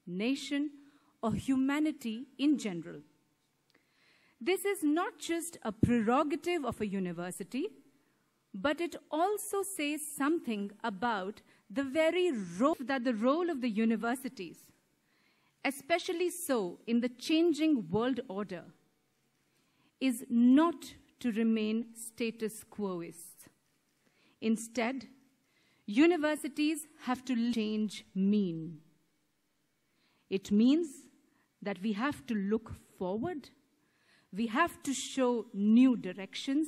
Nation, or humanity in general. This is not just a prerogative of a university, but it also says something about the very role of the universities, especially so in the changing world order, is not to remain status quoists. Instead, universities have to change mean. It means that we have to look forward, we have to show new directions,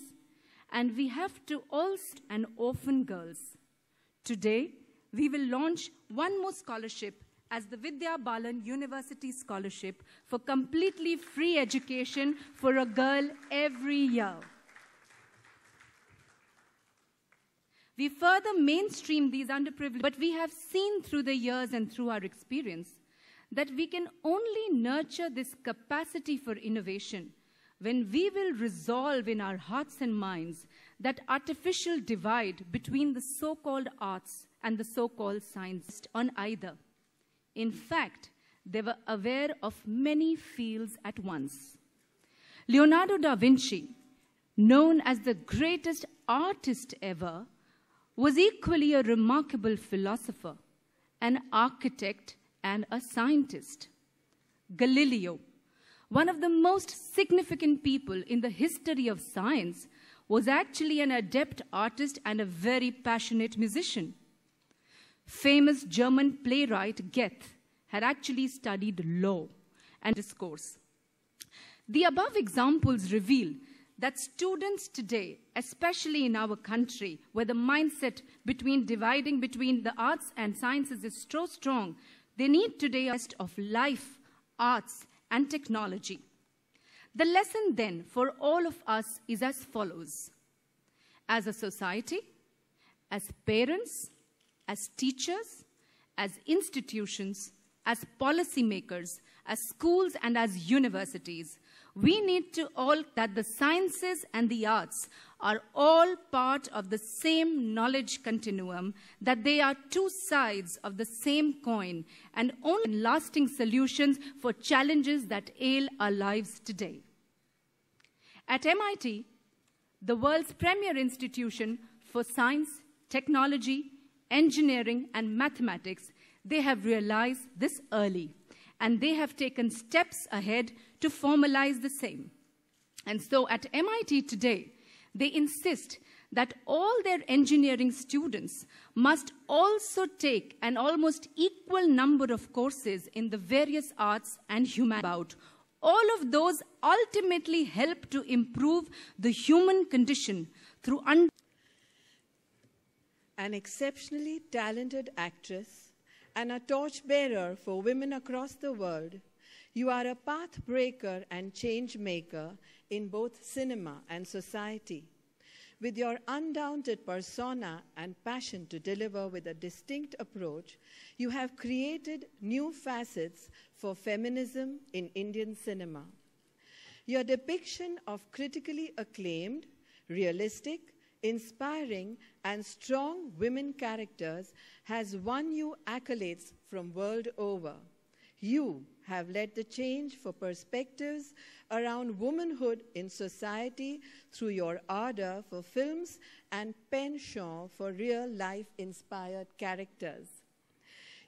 and we have to also and orphan girls. Today, we will launch one more scholarship as the Vidya Balan University Scholarship for completely free education for a girl every year. We further mainstream these underprivileged, but we have seen through the years and through our experience that we can only nurture this capacity for innovation when we will resolve in our hearts and minds that artificial divide between the so-called arts and the so-called science on either. In fact, they were aware of many fields at once. Leonardo da Vinci, known as the greatest artist ever, was equally a remarkable philosopher, an architect, and a scientist. Galileo, one of the most significant people in the history of science, was actually an adept artist and a very passionate musician. Famous German playwright Goethe had actually studied law and discourse. The above examples reveal that students today, especially in our country, where the mindset dividing between the arts and sciences is so strong, they need today a test of life, arts, and technology. The lesson then for all of us is as follows. As a society, as parents, as teachers, as institutions, as policymakers, as schools, and as universities, we need to all that the sciences and the arts are all part of the same knowledge continuum, that they are two sides of the same coin and only lasting solutions for challenges that ail our lives today. At MIT, the world's premier institution for science, technology, engineering, and mathematics, they have realized this early, and they have taken steps ahead to formalize the same. And so at MIT today, they insist that all their engineering students must also take an almost equal number of courses in the various arts and humanities. All of those ultimately help to improve the human condition through an exceptionally talented actress and a torchbearer for women across the world, you are a path breaker and change maker in both cinema and society. With your undaunted persona and passion to deliver with a distinct approach, you have created new facets for feminism in Indian cinema. Your depiction of critically acclaimed, realistic, inspiring, and strong women characters has won you accolades from world over. You have led the change for perspectives around womanhood in society through your ardor for films and penchant for real-life inspired characters.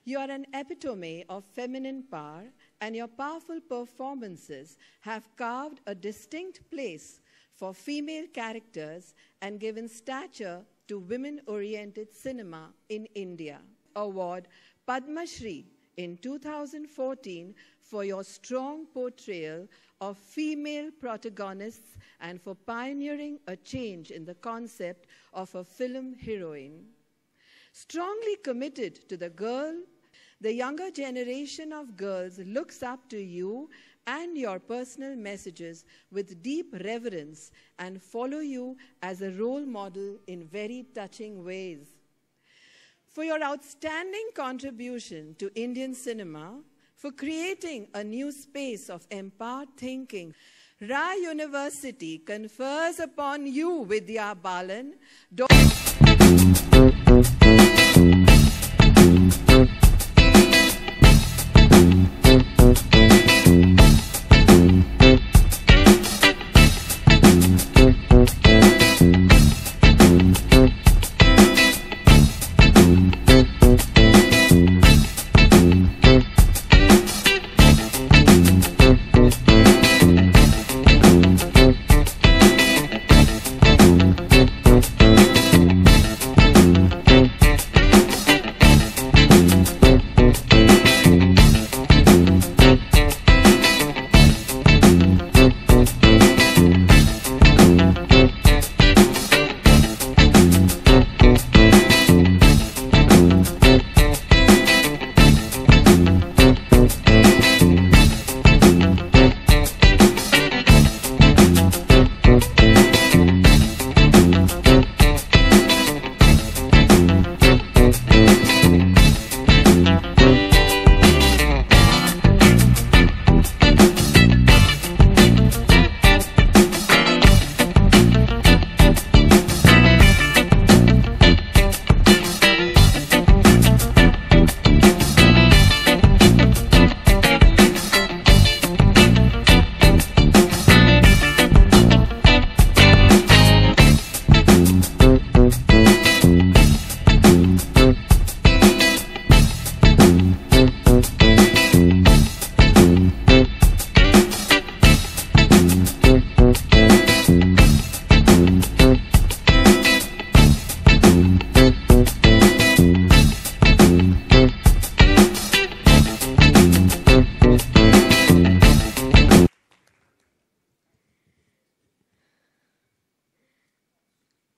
You are an epitome of feminine power, and your powerful performances have carved a distinct place for female characters and given stature to women-oriented cinema in India. Award Padma Shri in 2014 for your strong portrayal of female protagonists and for pioneering a change in the concept of a film heroine. Strongly committed to the girl, the younger generation of girls looks up to you and your personal messages with deep reverence and follow you as a role model in very touching ways. For your outstanding contribution to Indian cinema, for creating a new space of empowered thinking, Rai University confers upon you, Vidya Balan,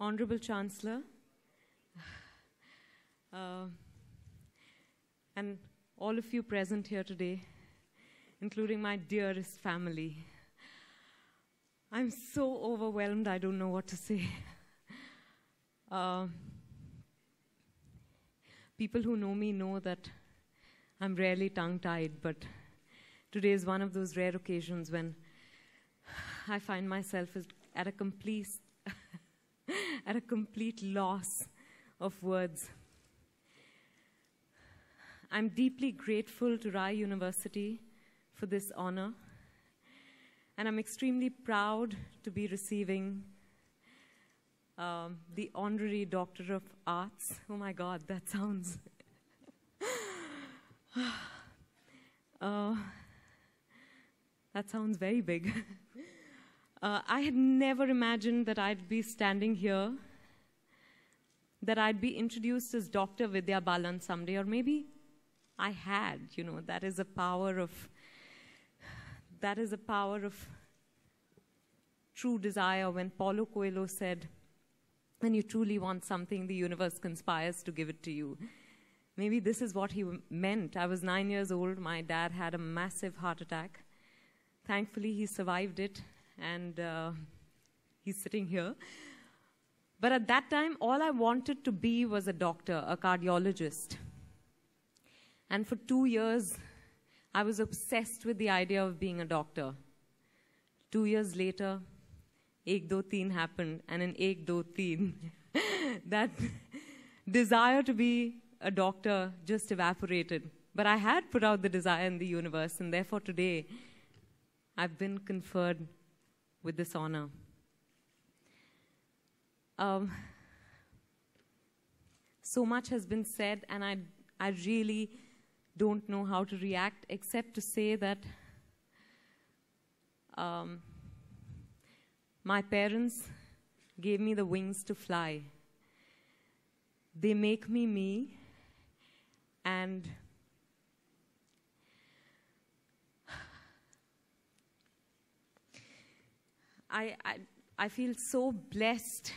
Honorable Chancellor, and all of you present here today, including my dearest family. I'm so overwhelmed, I don't know what to say. People who know me know that I'm rarely tongue-tied, but today is one of those rare occasions when I find myself at a complete loss of words. I'm deeply grateful to Rai University for this honor, and I'm extremely proud to be receiving the Honorary Doctor of Arts. Oh my God, that sounds... that sounds very big. I had never imagined that I'd be standing here, that I'd be introduced as Dr. Vidya Balan someday, or maybe I had, you know, that is a power of true desire. When Paulo Coelho said, when you truly want something, the universe conspires to give it to you. Maybe this is what he meant. I was 9 years old. My dad had a massive heart attack. Thankfully, he survived it, and he's sitting here. But at that time, all I wanted to be was a doctor, a cardiologist. And for 2 years, I was obsessed with the idea of being a doctor. 2 years later, Ek Do Teen happened, and in Ek Do Teen, that desire to be a doctor just evaporated. But I had put out the desire in the universe, and therefore today, I've been conferred with this honor. So much has been said, and I really don't know how to react, except to say that my parents gave me the wings to fly. They make me me, and I feel so blessed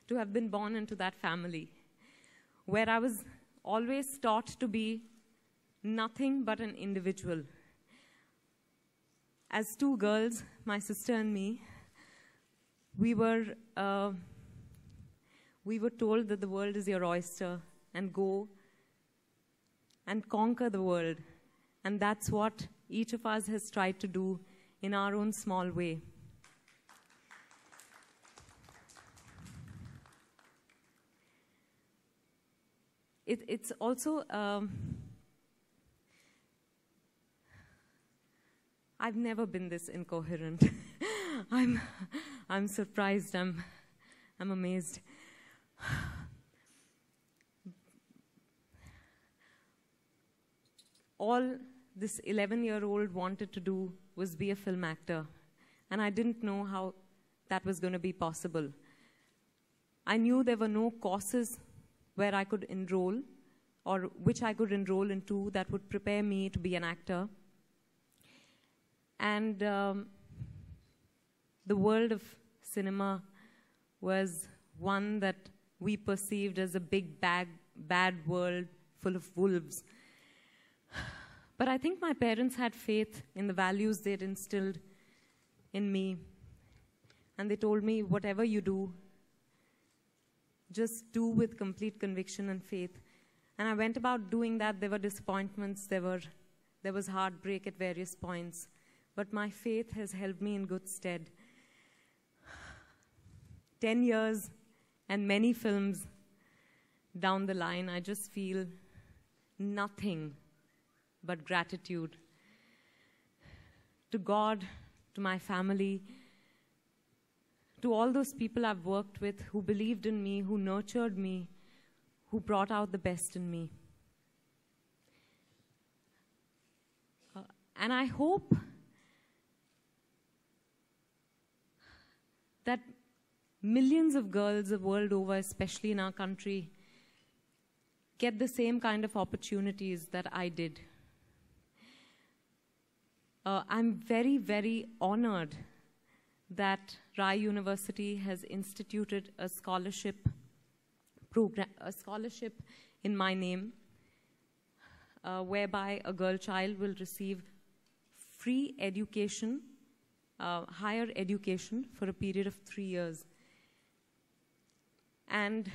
to have been born into that family, where I was always taught to be nothing but an individual. As two girls, my sister and me, we were told that the world is your oyster, and go and conquer the world. And that's what each of us has tried to do in our own small way. It's also, I've never been this incoherent. I'm surprised, I'm amazed. All this 11-year-old wanted to do was be a film actor, and I didn't know how that was going to be possible. I knew there were no courses where I could enroll, or which I could enroll into, that would prepare me to be an actor. And the world of cinema was one that we perceived as a big, bad world full of wolves. But I think my parents had faith in the values they'd instilled in me. And they told me, whatever you do, just do with complete conviction and faith. And I went about doing that. There were disappointments. There was heartbreak at various points. But my faith has held me in good stead. 10 years and many films down the line, I just feel nothing but gratitude to God, to my family, to all those people I've worked with who believed in me, who nurtured me, who brought out the best in me. And I hope that millions of girls the world over, especially in our country, get the same kind of opportunities that I did. I'm very, very honored that Rai University has instituted a scholarship program, a scholarship in my name, whereby a girl child will receive free education, higher education for a period of 3 years. And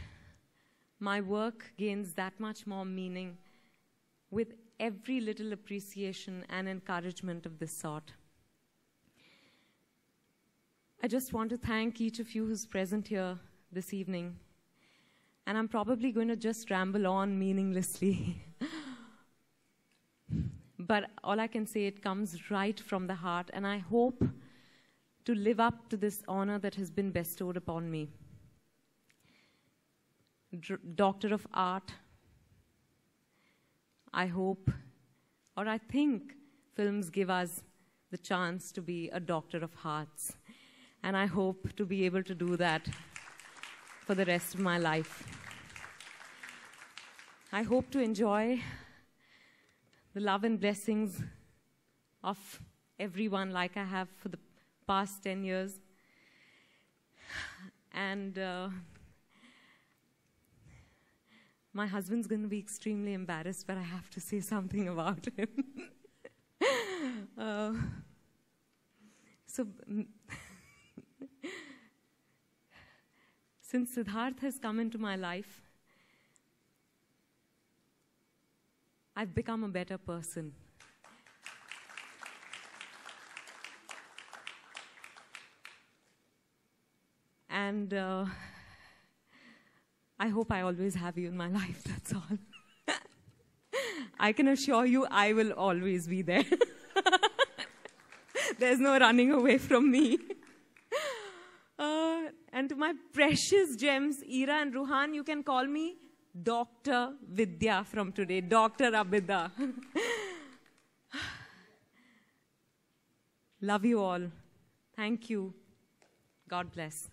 my work gains that much more meaning with every little appreciation and encouragement of this sort. I just want to thank each of you who's present here this evening. And I'm probably going to just ramble on meaninglessly. But all I can say, it comes right from the heart, and I hope to live up to this honor that has been bestowed upon me. Doctor of Art, I hope, or I think films give us the chance to be a doctor of hearts. And I hope to be able to do that for the rest of my life. I hope to enjoy the love and blessings of everyone like I have for the past 10 years. And my husband's going to be extremely embarrassed, but I have to say something about him. Since Siddharth has come into my life, I've become a better person. And I hope I always have you in my life, that's all. I can assure you I will always be there. There's no running away from me. And to my precious gems, Ira and Ruhan, you can call me Dr. Vidya from today, Dr. Abida. Love you all. Thank you. God bless.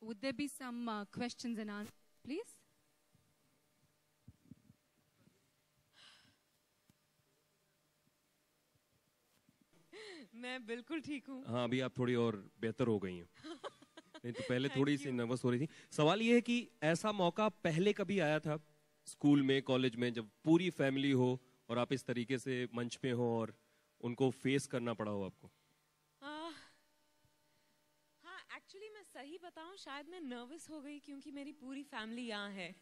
would there be some questions and answers, please? मैं बिल्कुल ठीक हूँ। हाँ, अभी आप थोड़ी और बेहतर हो गई हैं। नहीं तो पहले थोड़ी सी नर्वस हो रही थी। सवाल ये है कि ऐसा मौका पहले कभी आया था स्कूल में, कॉलेज में, जब पूरी फैमिली हो और आप इस तरीके से मंच पे हो और उनको फेस करना पड़ा हो आपको? हाँ, एक्चुअली मैं सही बताऊं, शायद मैं नर्वस हो गई क्योंकि मेरी पूरी फैमिली यहाँ है।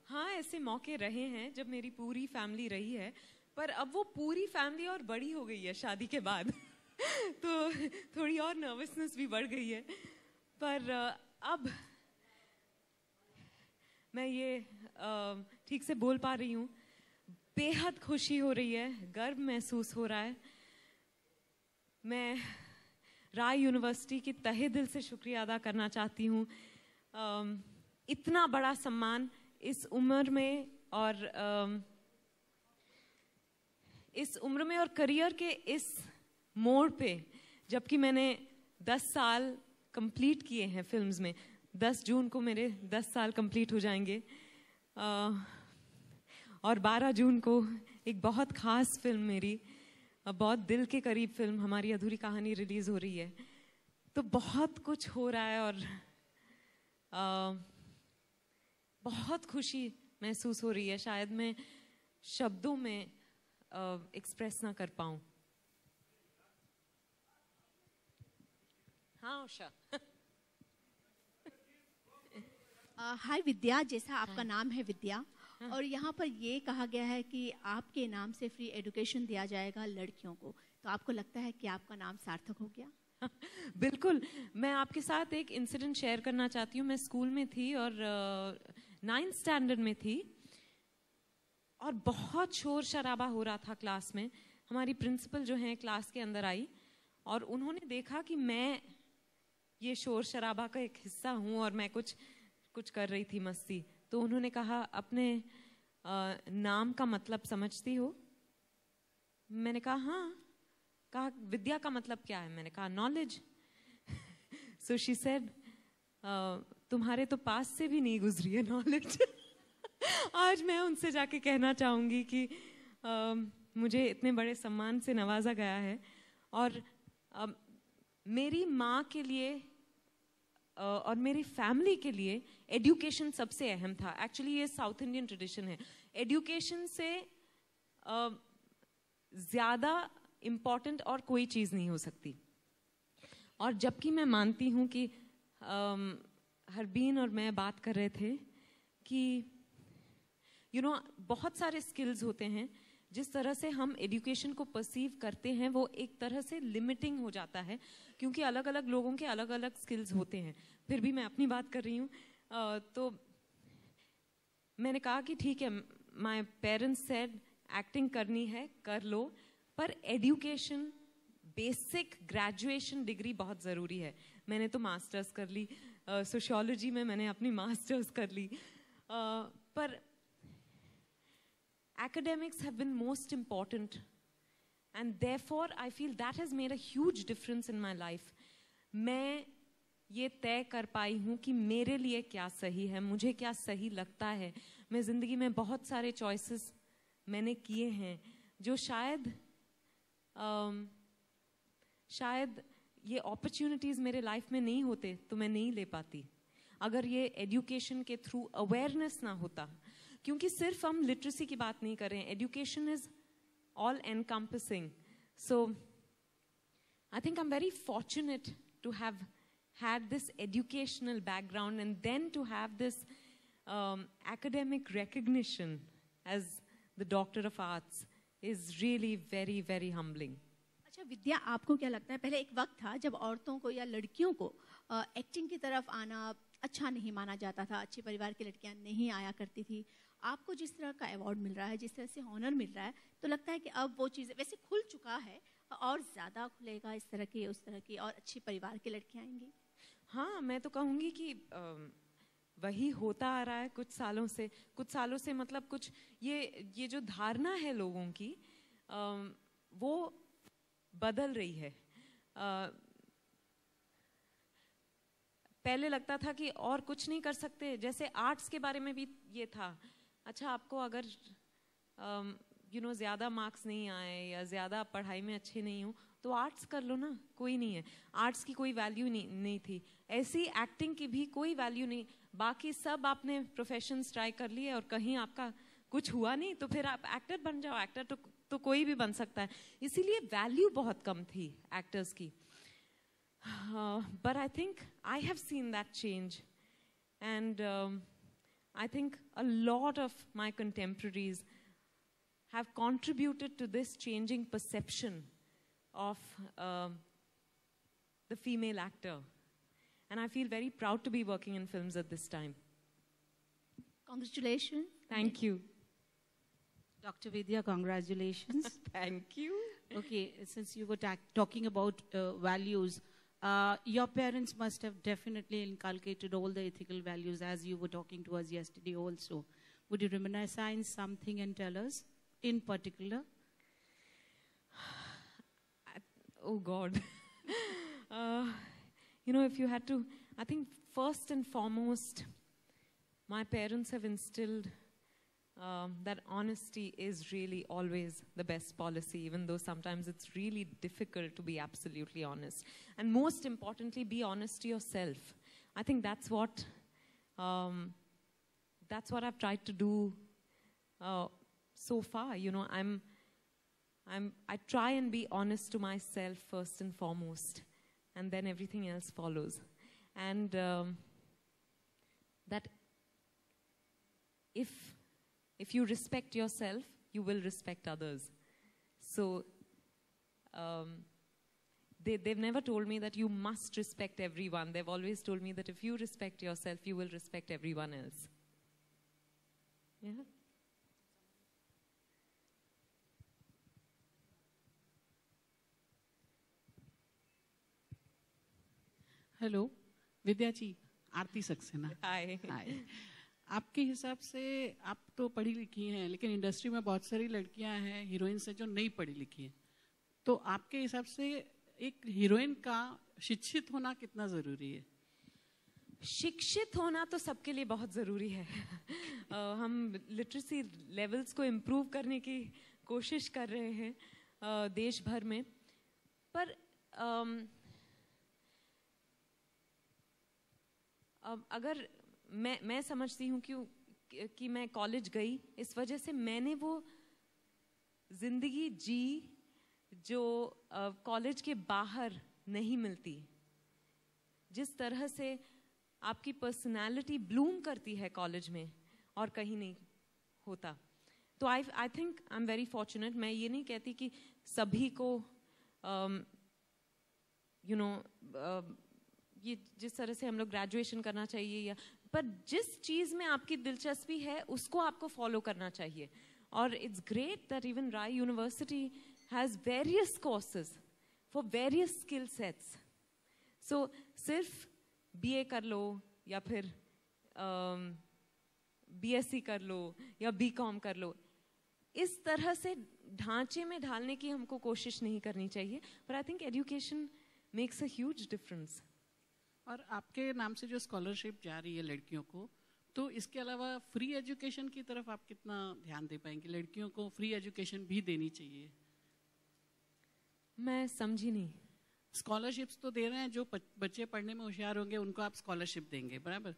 हाँ, ऐसे मौके रहे हैं जब मेरी पूरी फैमिली रही है, पर अब वो पूरी फैमिली और बड़ी हो गई है शादी के बाद। तो थोड़ी और नर्वसनेस भी बढ़ गई है। पर अब मैं ये ठीक से बोल पा रही हूँ। बेहद खुशी हो रही है, गर्व महसूस हो रहा है। मैं राय यूनिवर्सिटी की तहे दिल से शुक्रिया अदा करना चाहती हूँ। इतना बड़ा सम्मान इस उम्र में और करियर के इस मोड़ पे, जबकि मैंने 10 साल कंप्लीट किए हैं फिल्म्स में। 10 जून को मेरे 10 साल कंप्लीट हो जाएंगे। और 12 जून को एक बहुत खास फिल्म मेरी, बहुत दिल के करीब फिल्म हमारी अधूरी कहानी रिलीज हो रही है। तो बहुत कुछ हो रहा है और बहुत खुशी महसूस हो रही है। शायद मैं शब्दों में एक्सप्रेस ना कर पाऊं। हाँ उषा। हाय विद्या, जैसा आपका नाम है विद्या, और यहाँ पर ये कहा गया है कि आपके नाम से फ्री एजुकेशन दिया जाएगा लड़कियों को, तो आपको लगता है कि आपका नाम सार्थक हो गया? बिल्कुल। मैं आपके साथ एक इंसिडेंट शेयर करना चाहती हूँ। मैं स्कूल में थी और 9th स्टैंडर्ड में थी और बहुत शोर शराबा हो रहा था क्लास में। हमारी प्रिंसिपल जो है क्लास के अंदर आई और उन्होंने देखा कि मैं ये शोर शराबा का एक हिस्सा हूँ और मैं कुछ कर रही थी मस्ती। तो उन्होंने कहा, अपने नाम का मतलब समझती हो? मैंने कहा हाँ। कहा विद्या का मतलब क्या है? मैंने कहा नॉलेज। सो शी सेड, तुम्हारे तो पास से भी नहीं गुजरी है नॉलेज। आज मैं उनसे जाके कहना चाहूंगी कि मुझे इतने बड़े सम्मान से नवाजा गया है और मेरी माँ के लिए और मेरी फैमिली के लिए एजुकेशन सबसे अहम था। एक्चुअली ये साउथ इंडियन ट्रेडिशन है। एजुकेशन से ज्यादा इम्पॉर्टेंट और कोई चीज नहीं हो सकती। और जबकि मैं मानती हूँ कि हरबीन और मैं बात कर रहे थे कि बहुत सारे स्किल्स होते हैं। जिस तरह से हम एजुकेशन को परसीव करते हैं वो एक तरह से लिमिटिंग हो जाता है, क्योंकि अलग अलग लोगों के अलग अलग स्किल्स होते हैं। फिर भी मैं अपनी बात कर रही हूँ। तो मैंने कहा कि ठीक है, माय पेरेंट्स सेड एक्टिंग करनी है कर लो, पर एजुकेशन, बेसिक ग्रेजुएशन डिग्री बहुत ज़रूरी है। मैंने तो मास्टर्स कर ली, सोशियोलॉजी में मैंने अपनी मास्टर्स कर ली, पर academics have been most important and therefore I feel that has made a huge difference in my life. मैं ये तय कर पाई हूँ कि मेरे लिए क्या सही है, मुझे क्या सही लगता है। मैं ज़िंदगी में बहुत सारे choices मैंने किए हैं जो शायद ये opportunities मेरे life में नहीं होते तो मैं नहीं ले पाती, अगर ये education के through awareness ना होता। क्योंकि सिर्फ हम लिटरेसी की बात नहीं कर रहे हैं, education is all encompassing. So I think I am very fortunate to have had this educational background and then to have this academic recognition as the Doctor of Arts is really very, very humbling. अच्छा विद्या, आपको क्या लगता है, पहले एक वक्त था जब औरतों को या लड़कियों को एक्टिंग की तरफ आना अच्छा नहीं माना जाता था, अच्छे परिवार की लड़कियां नहीं आया करती थी। आपको जिस तरह का अवार्ड मिल रहा है, जिस तरह से ऑनर मिल रहा है, तो लगता है कि अब वो चीज़ें वैसे खुल चुका है और ज़्यादा खुलेगा, इस तरह की उस तरह की और अच्छी परिवार की लड़कियां आएंगी? हाँ, मैं तो कहूँगी कि वही होता आ रहा है कुछ सालों से मतलब कुछ ये जो धारणा है लोगों की वो बदल रही है। पहले लगता था कि और कुछ नहीं कर सकते, जैसे आर्ट्स के बारे में भी ये था, अच्छा आपको अगर ज़्यादा मार्क्स नहीं आए या ज़्यादा पढ़ाई में अच्छे नहीं हो तो आर्ट्स कर लो ना, कोई नहीं है, आर्ट्स की कोई वैल्यू नहीं थी। ऐसी एक्टिंग की भी कोई वैल्यू नहीं, बाकी सब आपने प्रोफेशंस ट्राई कर लिए और कहीं आपका कुछ हुआ नहीं तो फिर आप एक्टर बन जाओ, एक्टर तो कोई भी बन सकता है, इसीलिए वैल्यू बहुत कम थी एक्टर्स की। But I think I have seen that change, and I think a lot of my contemporaries have contributed to this changing perception of the female actor, and I feel very proud to be working in films at this time. Congratulations. Thank you. Dr. Vidya, congratulations. Thank you. Okay, since you were talking about values, your parents must have definitely inculcated all the ethical values as you were talking to us yesterday also. Would you reminisce something and tell us in particular? Oh God. If you had to, I think first and foremost, my parents have instilled that honesty is really always the best policy, even though sometimes it's really difficult to be absolutely honest. And most importantly, be honest to yourself. I think that's what I've tried to do so far. I try and be honest to myself first and foremost, and then everything else follows. And that if you respect yourself, you will respect others. So they've never told me that you must respect everyone. They've always told me that if you respect yourself, you will respect everyone else. Yeah. Hello Vidya ji, Aarti Saxena. Hi. Hi. आपके हिसाब से आप तो पढ़ी लिखी हैं, लेकिन industry में बहुत सारी लड़कियां हैं हीरोइंस हैं जो नहीं पढ़ी लिखी हैं, तो आपके हिसाब से एक हीरोइन का शिक्षित होना कितना जरूरी है? शिक्षित होना तो सबके लिए बहुत ज़रूरी है। हम लिटरेसी लेवल्स को इम्प्रूव करने की कोशिश कर रहे हैं देश भर में, पर अगर मैं समझती हूँ कि मैं कॉलेज गई, इस वजह से मैंने वो जिंदगी जी जो कॉलेज के बाहर नहीं मिलती। जिस तरह से आपकी पर्सनालिटी ब्लूम करती है कॉलेज में और कहीं नहीं होता, तो आई think I am very fortunate. मैं ये नहीं कहती कि सभी को ये जिस तरह से हम लोग ग्रेजुएशन करना चाहिए, या पर जिस चीज में आपकी दिलचस्पी है उसको आपको फॉलो करना चाहिए। और it's great that even Rai University has various courses for various skill sets. So सिर्फ बीए कर लो या फिर बीएससी कर लो या बीकॉम कर लो, इस तरह से ढांचे में ढालने की हमको कोशिश नहीं करनी चाहिए। पर I think education makes a huge difference. और आपके नाम से जो स्कॉलरशिप जा रही है लड़कियों को, तो इसके अलावा फ्री एजुकेशन की तरफ आप कितना ध्यान दे पाएंगे? लड़कियों को फ्री एजुकेशन भी देनी चाहिए। मैं समझी नहीं। स्कॉलरशिप्स तो दे रहे हैं, जो बच्चे पढ़ने में होशियार होंगे उनको आप स्कॉलरशिप देंगे, बराबर?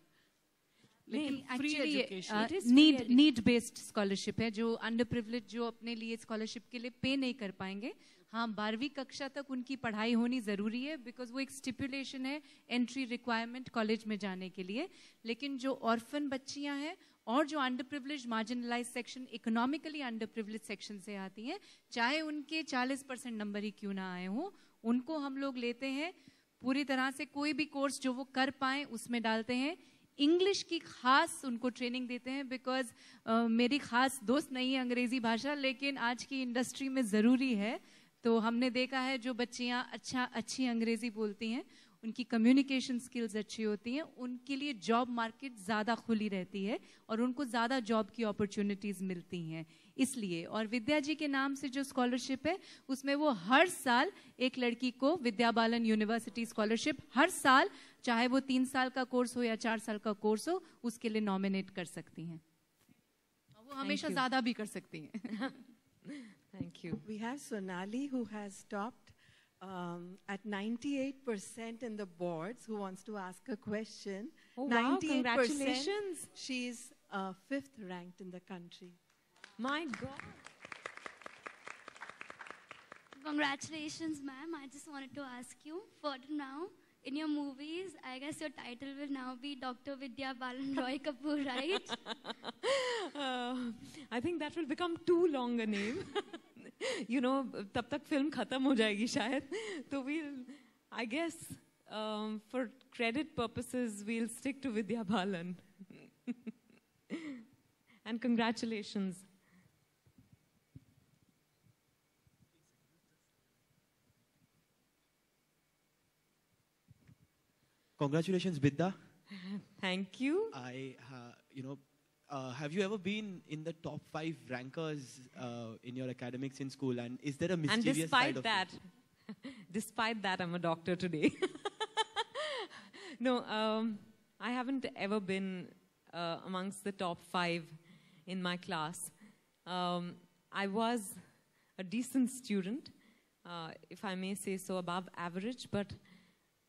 लेकिन free education need based scholarship है, जो अंडर प्रिविलेज जो अपने लिए स्कॉलरशिप के लिए पे नहीं कर पाएंगे। हाँ, 12वीं कक्षा तक उनकी पढ़ाई होनी ज़रूरी है, बिकॉज वो एक स्टिपुलेशन है एंट्री रिक्वायरमेंट कॉलेज में जाने के लिए। लेकिन जो ऑर्फन बच्चियां हैं और जो under privilege marginalize section, economically under privilege section से आती हैं, चाहे उनके 40% नंबर ही क्यों ना आए हों, उनको हम लोग लेते हैं पूरी तरह से। कोई भी कोर्स जो वो कर पाएं उसमें डालते हैं। इंग्लिश की खास उनको ट्रेनिंग देते हैं, बिकॉज मेरी खास दोस्त नहीं है अंग्रेजी भाषा, लेकिन आज की इंडस्ट्री में ज़रूरी है। तो हमने देखा है जो बच्चियां अच्छी अंग्रेजी बोलती हैं, उनकी कम्युनिकेशन स्किल्स अच्छी होती हैं, उनके लिए जॉब मार्केट ज़्यादा खुली रहती है और उनको ज़्यादा जॉब की अपॉर्चुनिटीज़ मिलती हैं। इसलिए और विद्या जी के नाम से जो स्कॉलरशिप है उसमें वो हर साल एक लड़की को विद्या बालन यूनिवर्सिटी स्कॉलरशिप हर साल चाहे वो 3 साल का कोर्स हो या 4 साल का कोर्स हो, उसके लिए नॉमिनेट कर सकती हैं। वो हमेशा ज़्यादा भी कर सकती हैं। Thank you. We have Sonali who has topped at 98% in the boards, who wants to ask a question. Oh, wow, congratulations. She's 5th ranked in the country. My God. Congratulations, ma'am. I just wanted to ask you, further now, in your movies, I guess your title will now be Dr. Vidya Balan Roy Kapoor, right? I think that will become too long a name. You know, तब तक film खत्म हो जाएगी शायद. तो we'll, I guess, for credit purposes, we'll stick to Vidya Balan. And congratulations. Congratulations, Vidya. Thank you. Have you ever been in the top 5 rankers in your academics in school? And is there a mischievous side of it? Despite that, I'm a doctor today. No, I haven't ever been amongst the top 5 in my class. I was a decent student, if I may say so, above average, but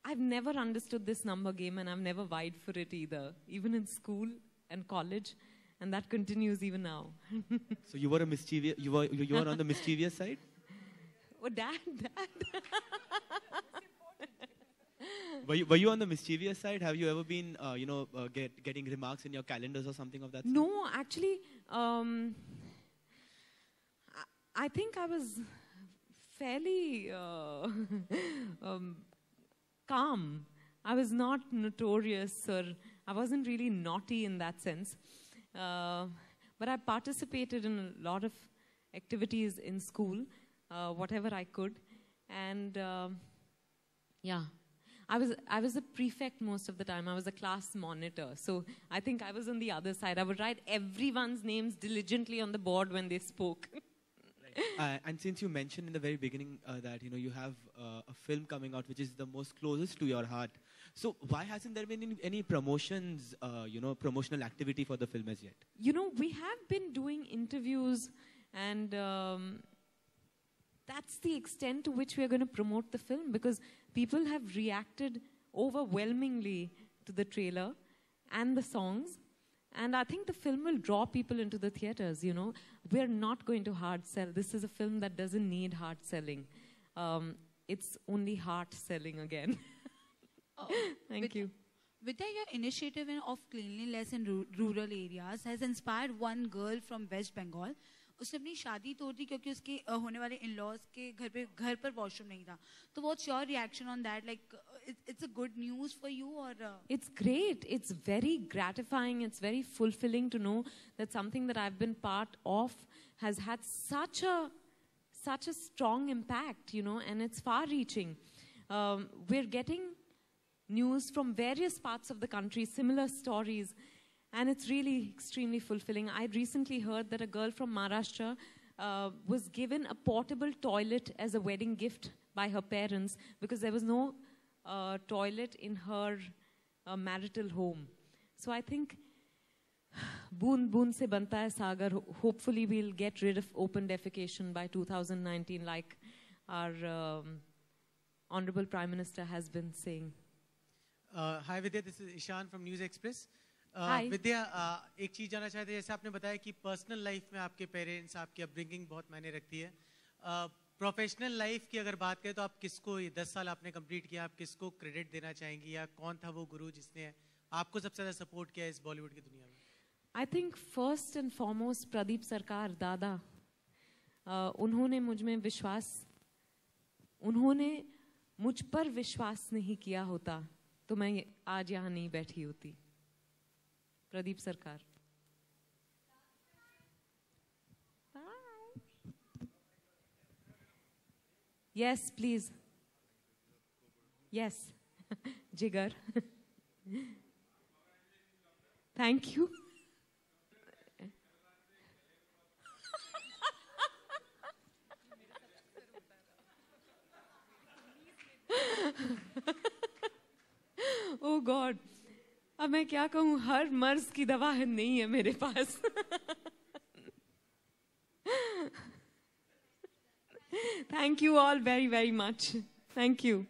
I've never understood this number game, and I've never vied for it either, even in school and college, and that continues even now. So you were a mischievous. You were on the mischievous side. Oh, Dad. Were you on the mischievous side? Have you ever been, getting remarks in your calendars or something of that sort? No, actually, I think I was fairly calm. I was not notorious, or I wasn't really naughty in that sense. But I participated in a lot of activities in school, whatever I could. And yeah, I was a prefect most of the time. I was a class monitor. So I think I was on the other side. I would write everyone's names diligently on the board when they spoke. And since you mentioned in the very beginning that you have a film coming out which is the most closest to your heart, so why hasn't there been any promotions, promotional activity for the film as yet? We have been doing interviews, and that's the extent to which we are going to promote the film, because people have reacted overwhelmingly to the trailer and the songs. And I think the film will draw people into the theaters, We're not going to hard sell. This is a film that doesn't need hard selling. It's only heart selling again. Thank you. Vidya, your initiative of cleanliness in rural areas has inspired one girl from West Bengal. उसने अपनी शादी तोड़ दी क्योंकि उसके होने वाले in-laws के घर पर वॉशरूम नहीं था. तो what's your reaction on that? Like, it's a good news for you, or? It's great. It's very gratifying. It's very fulfilling to know that something that I've been part of has had such a strong impact, and it's far-reaching. We're getting news from various parts of the country, similar stories. And it's really extremely fulfilling. I recently heard that a girl from Maharashtra was given a portable toilet as a wedding gift by her parents because there was no toilet in her marital home. So I think, boon boon se banta hai sagar. Hopefully we'll get rid of open defecation by 2019, like our Honorable Prime Minister has been saying. Hi Vidya, this is Ishan from News Express. विद्या, एक चीज जानना चाहते हैं, जैसे आपने बताया कि personal life में आपके पेरेंट्स, आपकी अपब्रिंगिंग बहुत मायने रखती है. प्रोफेशनल लाइफ की अगर बात करें तो आप किसको, ये 10 साल आपने कंप्लीट किया, आप किसको क्रेडिट देना चाहेंगी, या कौन था वो गुरु जिसने आपको सबसे ज्यादा सपोर्ट किया इस बॉलीवुड की दुनिया में? I think first and foremost Pradeep सरकार, दादा. उन्होंने मुझ पर विश्वास नहीं किया होता तो मैं आज यहाँ नहीं बैठी होती. Pradeep Sarkar. Bye. Yes, please. Yes. Jigar. Thank you. Oh God. अब मैं क्या कहूँ, हर मर्ज की दवा है नहीं है मेरे पास. Thank you all very, very much. Thank you.